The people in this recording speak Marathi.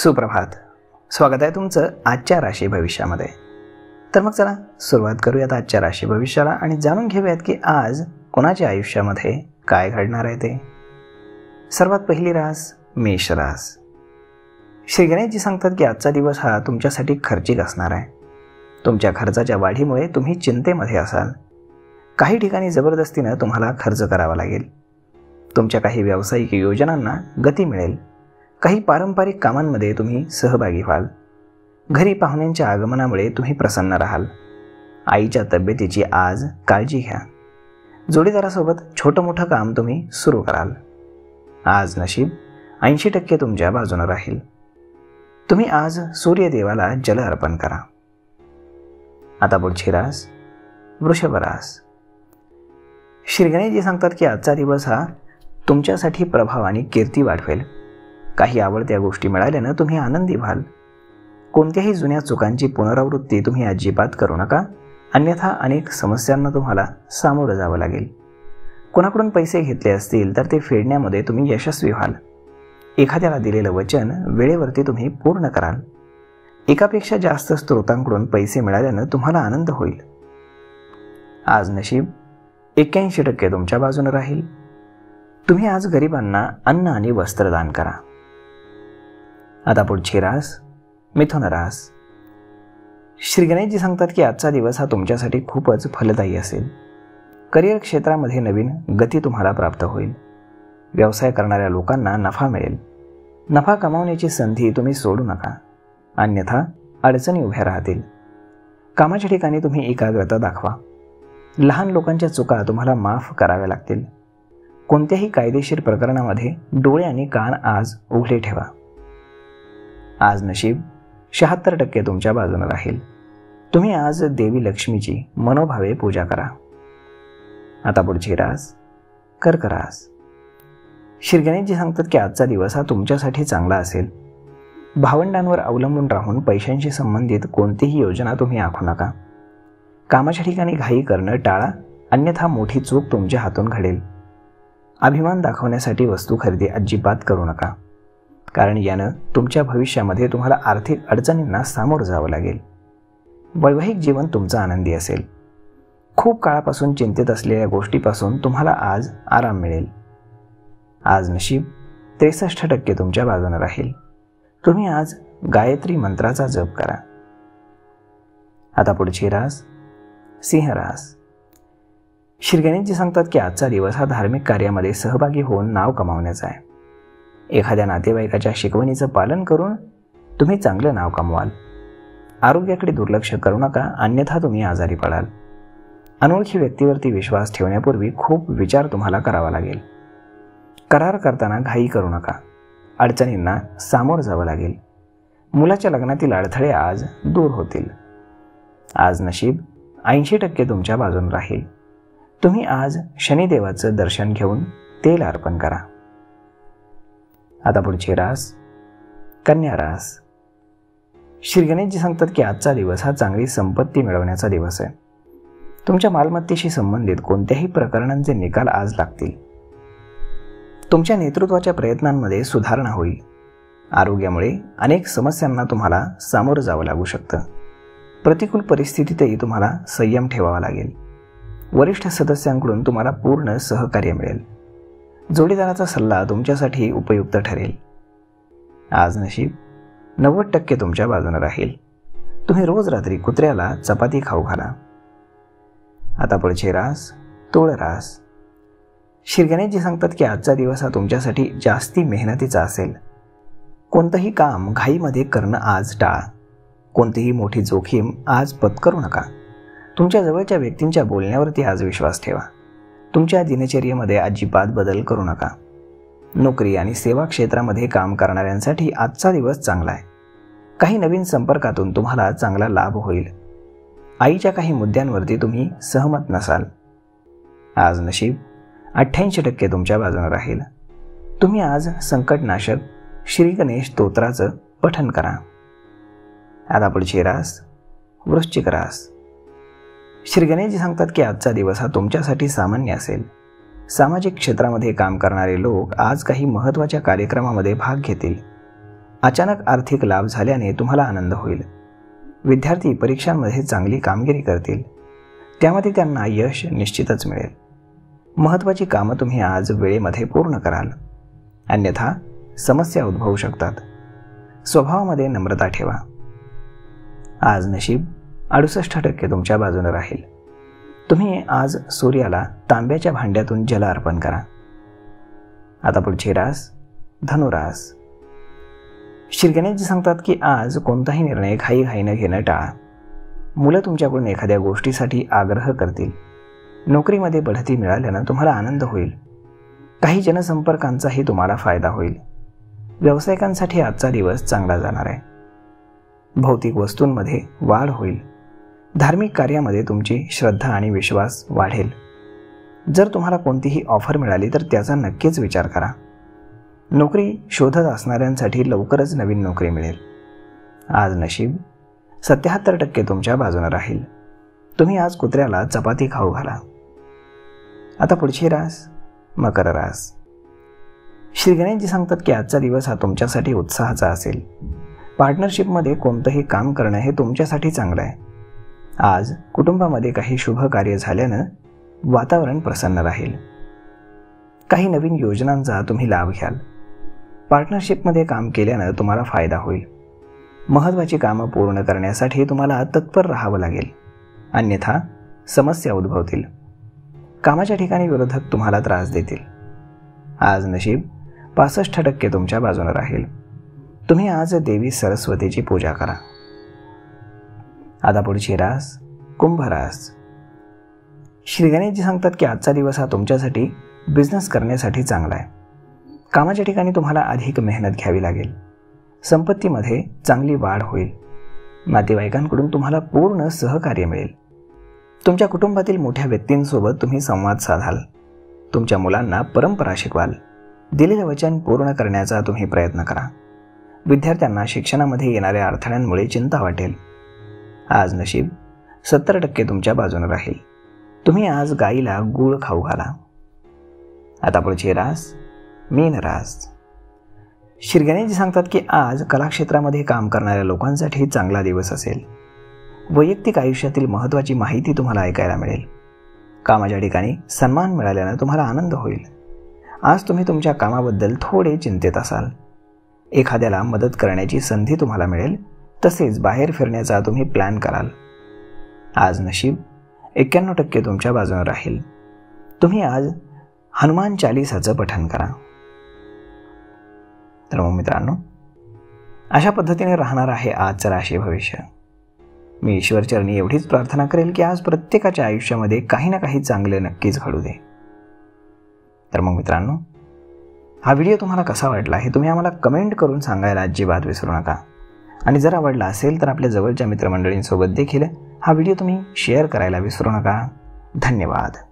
सुप्रभात. स्वागत आहे तुमचं आजच्या राशी भविष्यामध्ये. तर मग चला सुरुवात करूयात आजच्या राशी भविष्याला आणि जाणून घेऊयात की आज कोणाच्या आयुष्यामध्ये काय घडणार आहे ते. सर्वात पहिली रास मेष रास. श्री गणेशजी सांगतात की आजचा दिवस हा तुमच्यासाठी खर्चिक असणार आहे. तुमच्या खर्चाच्या वाढीमुळे तुम्ही चिंतेमध्ये असाल. काही ठिकाणी जबरदस्तीनं तुम्हाला खर्च करावा लागेल. तुमच्या काही व्यावसायिक योजनांना गती मिळेल. काही पारंपरिक कामांमध्ये तुम्ही सहभागी व्हाल. घरी पाहुण्यांच्या आगमनामुळे तुम्ही प्रसन्न राहाल. आईच्या तब्येतीची आज काळजी घ्या. जोडीदारासोबत छोटं मोठं काम तुम्ही सुरू कराल. आज नशीब 80% तुमच्या बाजूने राहील. तुम्ही आज सूर्यदेवाला जल अर्पण करा. आता पुढची रास वृषभ रास. श्री गणेशजी सांगतात की आजचा दिवस हा तुमच्यासाठी प्रभाव आणि कीर्ती वाढवेल. काही आवडत्या गोष्टी मिळाल्यानं तुम्ही आनंदी व्हाल. कोणत्याही जुन्या चुकांची पुनरावृत्ती तुम्ही अजिबात करू नका, अन्यथा अनेक समस्यांना तुम्हाला सामोरं जावं लागेल. कोणाकडून पैसे घेतले असतील तर ते फेडण्यामध्ये तुम्ही यशस्वी व्हाल. एखाद्याला दिलेलं वचन वेळेवरती तुम्ही पूर्ण कराल. एकापेक्षा जास्त स्रोतांकडून पैसे मिळाल्यानं तुम्हाला आनंद होईल. आज नशीब 81% तुमच्या बाजूने राहील. तुम्ही आज गरिबांना अन्न आणि वस्त्रदान करा. आता पुढची रास मिथुन रास. श्री गणेशजी सांगतात की आजचा दिवस हा तुमच्यासाठी खूपच फलदायी असेल. करिअर क्षेत्रामध्ये नवीन गती तुम्हाला प्राप्त होईल. व्यवसाय करणाऱ्या लोकांना नफा मिळेल. नफा कमावण्याची संधी तुम्ही सोडू नका, अन्यथा अडचणी उभ्या राहतील. कामाच्या ठिकाणी तुम्ही एकाग्रता दाखवा. लहान लोकांच्या चुका तुम्हाला माफ कराव्या लागतील. कोणत्याही कायदेशीर प्रकरणामध्ये डोळे आणि कान आज उघडे ठेवा. आज नशीब 76% तुमच्या बाजूने राहील. तुम्ही आज देवी लक्ष्मीची मनोभावे पूजा करा. आता पुढची रास कर्क रास. श्री गणेशजी सांगतात की आजचा दिवस हा तुमच्यासाठी चांगला असेल. भावंडांवर अवलंबून राहून पैशांशी संबंधित कोणतीही योजना तुम्ही आखू नका. कामाच्या ठिकाणी घाई करणं टाळा, अन्यथा मोठी चूक तुमच्या हातून घडेल. अभिमान दाखवण्यासाठी वस्तू खरेदी अजिबात करू नका, कारण यानं तुमच्या भविष्यामध्ये तुम्हाला आर्थिक अडचणींना सामोरं जावं लागेल. वैवाहिक जीवन तुमचं आनंदी असेल. खूप काळापासून चिंतित असलेल्या गोष्टीपासून तुम्हाला आज आराम मिळेल. आज नशीब 63% तुमच्या बाजूने राहील. तुम्ही आज गायत्री मंत्राचा जप करा. आता पुढची रास सिंह रास. श्री गणेशजी सांगतात की आजचा दिवस हा धार्मिक कार्यामध्ये सहभागी होऊन नाव कमावण्याचा आहे. एखाद्या नातेवाईकाच्या शिकवणीचं पालन करून तुम्ही चांगलं नाव कमवाल. आरोग्याकडे दुर्लक्ष करू नका, अन्यथा तुम्ही आजारी पडाल. अनोळखी व्यक्तीवरती विश्वास ठेवण्यापूर्वी खूप विचार तुम्हाला करावा लागेल. करार करताना घाई करू नका, अडचणींना सामोरं जावं लागेल. मुलाच्या लग्नातील अडथळे आज दूर होतील. आज नशीब 80% तुमच्या बाजूने राहील. तुम्ही आज शनिदेवाचं दर्शन घेऊन तेल अर्पण करा. आता पुढची रास कन्या रास. श्री गणेशजी सांगतात की आजचा दिवस हा चांगली संपत्ती मिळवण्याचा दिवस आहे. तुमच्या मालमत्तेशी संबंधित कोणत्याही प्रकरणांचे निकाल आज लागतील. तुमच्या नेतृत्वाच्या प्रयत्नांमध्ये सुधारणा होईल. आरोग्यामुळे अनेक समस्यांना तुम्हाला सामोरं जावं लागू शकतं. प्रतिकूल परिस्थितीतही तुम्हाला संयम ठेवावा लागेल. वरिष्ठ सदस्यांकडून तुम्हाला पूर्ण सहकार्य मिळेल. जोडीदाराचा सल्ला तुमच्यासाठी उपयुक्त ठरेल. आज नशीब 90% तुमच्या बाजूने राहील. तुम्ही रोज रात्री कुत्र्याला चपाती खाऊ घाला. आता पुढची रास तुळ रास. श्री गणेशजी सांगतात की आजचा दिवस हा तुमच्यासाठी जास्ती मेहनतीचा असेल. कोणतंही काम घाईमध्ये करणं आज टाळा. कोणतीही मोठी जोखीम आज पत्करू नका. तुमच्या जवळच्या व्यक्तींच्या बोलण्यावरती आज विश्वास ठेवा. तुमच्या दिनचर्येमध्ये अजिबात बदल करू नका. नोकरी आणि सेवा क्षेत्रामध्ये काम करणाऱ्यांसाठी आजचा दिवस चांगला आहे. काही नवीन संपर्कातून तुम्हाला चांगला लाभ होईल. आईच्या काही मुद्द्यांवरती तुम्ही सहमत नसाल. आज नशीब 88% तुमच्या बाजूने राहील. तुम्ही आज संकटनाशक श्री गणेश स्तोत्राचं पठण करा. आता पुढची रास वृश्चिक रास. श्री गणेशजी सांगतात की आजचा दिवस हा तुमच्यासाठी सामान्य असेल. सामाजिक क्षेत्रामध्ये काम करणारे लोक आज काही महत्त्वाच्या कार्यक्रमामध्ये भाग घेतील. अचानक आर्थिक लाभ झाल्याने तुम्हाला आनंद होईल. विद्यार्थी परीक्षांमध्ये चांगली कामगिरी करतील. त्यामध्ये त्यांना यश निश्चितच मिळेल. महत्त्वाची कामं तुम्ही आज वेळेमध्ये पूर्ण कराल. अन्यथा समस्या उद्भवू शकतात. स्वभावामध्ये नम्रता ठेवा. आज नशीब 68% तुमच्या बाजूने राहील. तुम्ही आज सूर्याला तांब्याच्या भांड्यातून जल अर्पण करा. आता पुढची रास धनुरास. श्री गणेशजी सांगतात की आज कोणताही निर्णय घाईघाईनं घेणं टाळा. मुलं तुमच्याकडून एखाद्या गोष्टीसाठी आग्रह करतील. नोकरीमध्ये बढती मिळाल्यानं तुम्हाला आनंद होईल. काही जनसंपर्कांचाही तुम्हाला फायदा होईल. व्यावसायिकांसाठी आजचा दिवस चांगला जाणार आहे. भौतिक वस्तूंमध्ये वाढ होईल. धार्मिक कार्यामध्ये तुमची श्रद्धा आणि विश्वास वाढेल. जर तुम्हाला कोणतीही ऑफर मिळाली तर त्याचा नक्कीच विचार करा. नोकरी शोधत असणाऱ्यांसाठी लवकरच नवीन नोकरी मिळेल. आज नशीब 77% तुमच्या बाजूने राहील. तुम्ही आज कुत्र्याला चपाती खाऊ घाला. आता पुढची रास मकर रास. श्री गणेशजी सांगतात की आजचा दिवस हा तुमच्यासाठी उत्साहाचा असेल. पार्टनरशिपमध्ये कोणतंही काम करणं हे तुमच्यासाठी चांगलं आहे. आज कुटुंबामध्ये काही शुभ कार्य झाल्यानं वातावरण प्रसन्न राहील. काही नवीन योजनांचा तुम्ही लाभ घ्याल. पार्टनरशिपमध्ये काम केल्यानं तुम्हाला फायदा होईल. महत्त्वाची कामं पूर्ण करण्यासाठी तुम्हाला तत्पर राहावं लागेल. अन्यथा समस्या उद्भवतील. कामाच्या ठिकाणी विरोधक तुम्हाला त्रास देतील. आज नशीब 65% तुमच्या बाजूने राहील. तुम्ही आज देवी सरस्वतीची पूजा करा. आता पुढची रास कुंभ रास. श्री गणेशजी सांगतात की आजचा दिवस हा तुमच्यासाठी बिझनेस करण्यासाठी चांगला आहे. कामाच्या ठिकाणी तुम्हाला अधिक मेहनत घ्यावी लागेल. संपत्तीमध्ये चांगली वाढ होईल. नातेवाईकांकडून तुम्हाला पूर्ण सहकार्य मिळेल. तुमच्या कुटुंबातील मोठ्या व्यक्तींसोबत तुम्ही संवाद साधाल. तुमच्या मुलांना परंपरा शिकवाल. दिलेले वचन पूर्ण करण्याचा तुम्ही प्रयत्न करा. विद्यार्थ्यांना शिक्षणामध्ये येणाऱ्या अडथळ्यांमुळे चिंता वाटेल. आज नशीब 70% तुमच्या बाजूने राहील. तुम्ही आज गाईला गूळ खाऊ घाला. आता पुढची रास मीन रास. श्री गणेशजी सांगतात की आज कलाक्षेत्रामध्ये काम करणाऱ्या लोकांसाठी चांगला दिवस असेल. वैयक्तिक आयुष्यातील महत्त्वाची माहिती तुम्हाला ऐकायला मिळेल. कामाच्या ठिकाणी सन्मान मिळाल्यानं तुम्हाला आनंद होईल. आज तुम्ही तुमच्या कामाबद्दल थोडे चिंतेत असाल. एखाद्याला मदत करण्याची संधी तुम्हाला मिळेल. तसेच बाहेर फिरण्याचा तुम्ही प्लॅन कराल. आज नशीब 91% तुमच्या बाजूने राहील. तुम्ही आज हनुमान चालीसाचं पठण करा. तर मग मित्रांनो, अशा पद्धतीने राहणार आहे आजचं राशी भविष्य. मी ईश्वरचरणी एवढीच प्रार्थना करेल की आज प्रत्येकाच्या आयुष्यामध्ये काही ना काही चांगले नक्कीच घडू दे. तर मग मित्रांनो, हा व्हिडिओ तुम्हाला कसा वाटला हे तुम्ही आम्हाला कमेंट करून सांगायला अजिबात विसरू नका. आणि जर आवडला असेल तर आपल्या जवळच्या मित्रमंडळींसोबत देखील हा व्हिडिओ तुम्ही शेअर करायला विसरू नका. धन्यवाद.